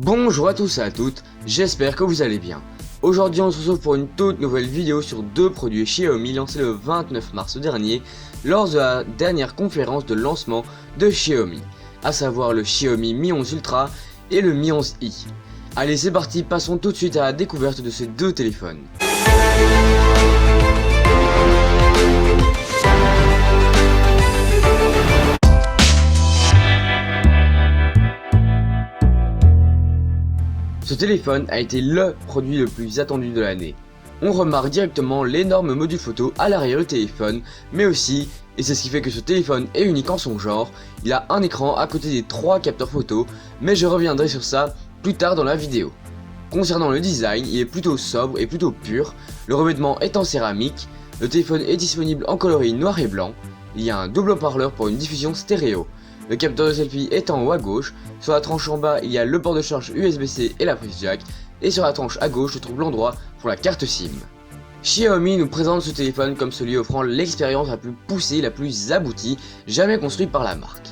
Bonjour à tous et à toutes, j'espère que vous allez bien. Aujourd'hui on se retrouve pour une toute nouvelle vidéo sur deux produits Xiaomi lancés le 29 mars dernier lors de la dernière conférence de lancement de Xiaomi, à savoir le Xiaomi Mi 11 Ultra et le Mi 11i. Allez c'est parti, passons tout de suite à la découverte de ces deux téléphones. Ce téléphone a été le produit le plus attendu de l'année. On remarque directement l'énorme module photo à l'arrière du téléphone, mais aussi, et c'est ce qui fait que ce téléphone est unique en son genre, il a un écran à côté des 3 capteurs photo, mais je reviendrai sur ça plus tard dans la vidéo. Concernant le design, il est plutôt sobre et plutôt pur, le revêtement est en céramique, le téléphone est disponible en coloris noir et blanc, il y a un double haut-parleur pour une diffusion stéréo. Le capteur de selfie est en haut à gauche, sur la tranche en bas il y a le port de charge USB-C et la prise jack, et sur la tranche à gauche se trouve l'endroit pour la carte SIM. Xiaomi nous présente ce téléphone comme celui offrant l'expérience la plus poussée, la plus aboutie, jamais construite par la marque.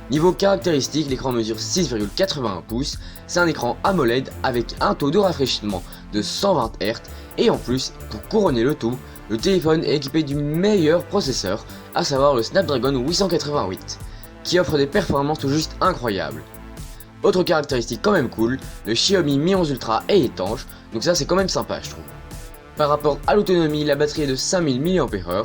Niveau caractéristiques, l'écran mesure 6,81 pouces, c'est un écran AMOLED avec un taux de rafraîchissement de 120 Hz, et en plus, pour couronner le tout, le téléphone est équipé du meilleur processeur, à savoir le Snapdragon 888. Qui offre des performances tout juste incroyables. Autre caractéristique quand même cool, le Xiaomi Mi 11 Ultra est étanche, donc ça c'est quand même sympa je trouve. Par rapport à l'autonomie, la batterie est de 5000 mAh,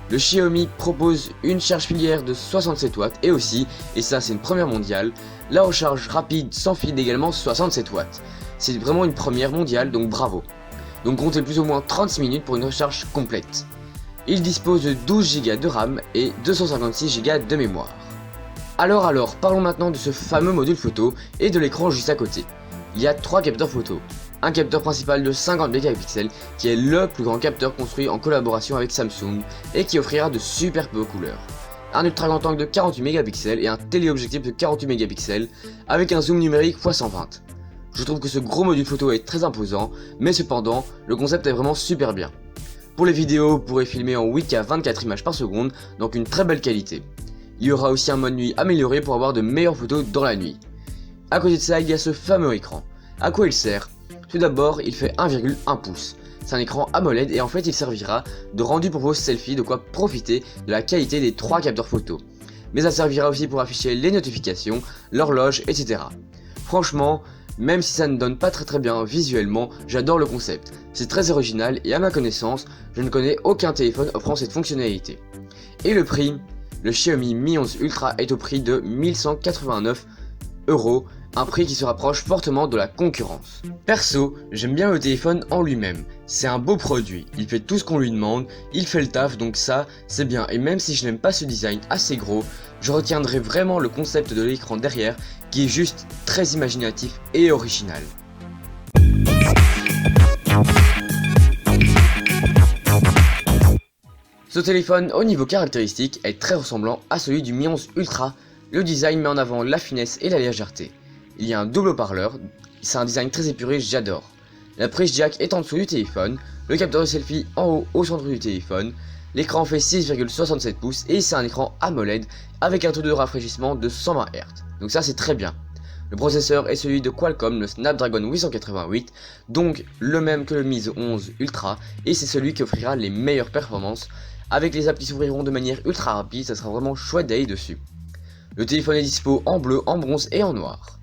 le Xiaomi propose une charge filière de 67 watts et aussi, et ça c'est une première mondiale, la recharge rapide sans fil également 67 watts. C'est vraiment une première mondiale, donc bravo. Donc comptez plus ou moins 36 minutes pour une recharge complète. Il dispose de 12 Go de RAM et 256 Go de mémoire. Alors, parlons maintenant de ce fameux module photo et de l'écran juste à côté. Il y a 3 capteurs photo. Un capteur principal de 50 mégapixels qui est le plus grand capteur construit en collaboration avec Samsung et qui offrira de superbes couleurs. Un ultra grand angle de 48 mégapixels et un téléobjectif de 48 mégapixels avec un zoom numérique x120. Je trouve que ce gros module photo est très imposant, mais cependant, le concept est vraiment super bien. Pour les vidéos, vous pourrez filmer en 8K 24 images par seconde, donc une très belle qualité. Il y aura aussi un mode nuit amélioré pour avoir de meilleures photos dans la nuit. A côté de ça, il y a ce fameux écran. À quoi il sert? Tout d'abord, il fait 1,1 pouce. C'est un écran AMOLED et en fait il servira de rendu pour vos selfies, de quoi profiter de la qualité des 3 capteurs photo. Mais ça servira aussi pour afficher les notifications, l'horloge, etc. Franchement, même si ça ne donne pas très bien visuellement, j'adore le concept. C'est très original et à ma connaissance, je ne connais aucun téléphone offrant cette fonctionnalité. Et le prix? Le Xiaomi Mi 11 Ultra est au prix de 1189 €, un prix qui se rapproche fortement de la concurrence. Perso, j'aime bien le téléphone en lui-même, c'est un beau produit, il fait tout ce qu'on lui demande, il fait le taf donc ça c'est bien, et même si je n'aime pas ce design assez gros, je retiendrai vraiment le concept de l'écran derrière qui est juste très imaginatif et original. Ce téléphone au niveau caractéristique est très ressemblant à celui du Mi 11 Ultra, le design met en avant la finesse et la légèreté. Il y a un double haut-parleur, c'est un design très épuré, j'adore. La prise jack est en dessous du téléphone, le capteur de selfie en haut au centre du téléphone, l'écran fait 6,67 pouces et c'est un écran AMOLED avec un taux de rafraîchissement de 120 Hz, donc ça c'est très bien. Le processeur est celui de Qualcomm, le Snapdragon 888, donc le même que le Mi 11 Ultra et c'est celui qui offrira les meilleures performances. Avec les apps qui s'ouvriront de manière ultra rapide, ça sera vraiment chouette d'aller dessus. Le téléphone est dispo en bleu, en bronze et en noir.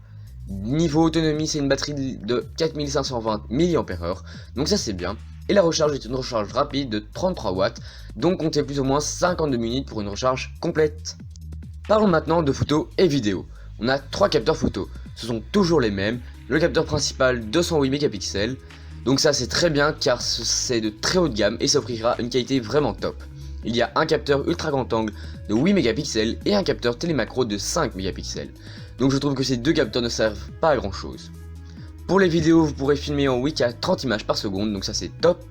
Niveau autonomie, c'est une batterie de 4520 mAh, donc ça c'est bien. Et la recharge est une recharge rapide de 33 watts, donc comptez plus ou moins 52 minutes pour une recharge complète. Parlons maintenant de photos et vidéos. On a 3 capteurs photo, ce sont toujours les mêmes. Le capteur principal 208 mégapixels, donc ça c'est très bien car c'est de très haut de gamme et ça offrira une qualité vraiment top. Il y a un capteur ultra grand angle de 8 mégapixels et un capteur télémacro de 5 mégapixels. Donc je trouve que ces deux capteurs ne servent pas à grand chose. Pour les vidéos, vous pourrez filmer en 8K 30 images par seconde, donc ça c'est top.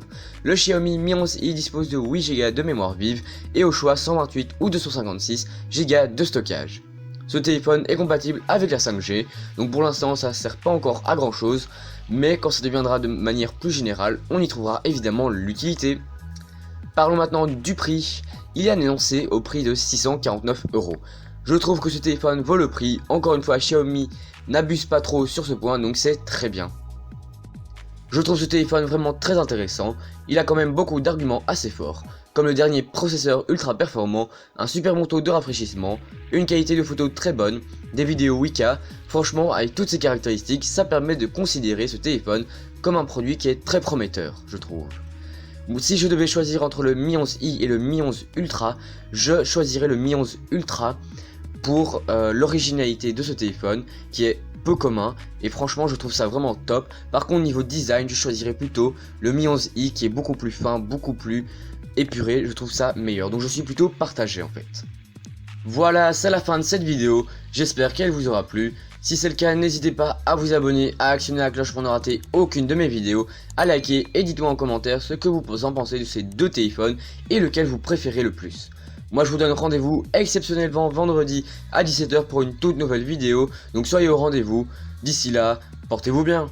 Le Xiaomi Mi 11i dispose de 8 Go de mémoire vive et au choix 128 ou 256 Go de stockage. Ce téléphone est compatible avec la 5G, donc pour l'instant ça ne sert pas encore à grand chose, mais quand ça deviendra de manière plus générale, on y trouvera évidemment l'utilité. Parlons maintenant du prix. Il est annoncé au prix de 649 €. Je trouve que ce téléphone vaut le prix, encore une fois Xiaomi n'abuse pas trop sur ce point donc c'est très bien. Je trouve ce téléphone vraiment très intéressant, il a quand même beaucoup d'arguments assez forts, comme le dernier processeur ultra performant, un super bon taux de rafraîchissement, une qualité de photo très bonne, des vidéos 8K, franchement avec toutes ces caractéristiques ça permet de considérer ce téléphone comme un produit qui est très prometteur je trouve. Si je devais choisir entre le Mi 11i et le Mi 11 Ultra, je choisirais le Mi 11 Ultra pour l'originalité de ce téléphone qui est peu commun et franchement je trouve ça vraiment top. Par contre niveau design je choisirais plutôt le Mi 11i qui est beaucoup plus fin, beaucoup plus épuré, je trouve ça meilleur. Donc je suis plutôt partagé en fait. Voilà, c'est la fin de cette vidéo, j'espère qu'elle vous aura plu. Si c'est le cas, n'hésitez pas à vous abonner, à actionner la cloche pour ne rater aucune de mes vidéos, à liker et dites-moi en commentaire ce que vous en pensez de ces deux téléphones et lequel vous préférez le plus. Moi je vous donne rendez-vous exceptionnellement vendredi à 17 h pour une toute nouvelle vidéo, donc soyez au rendez-vous. D'ici là, portez-vous bien.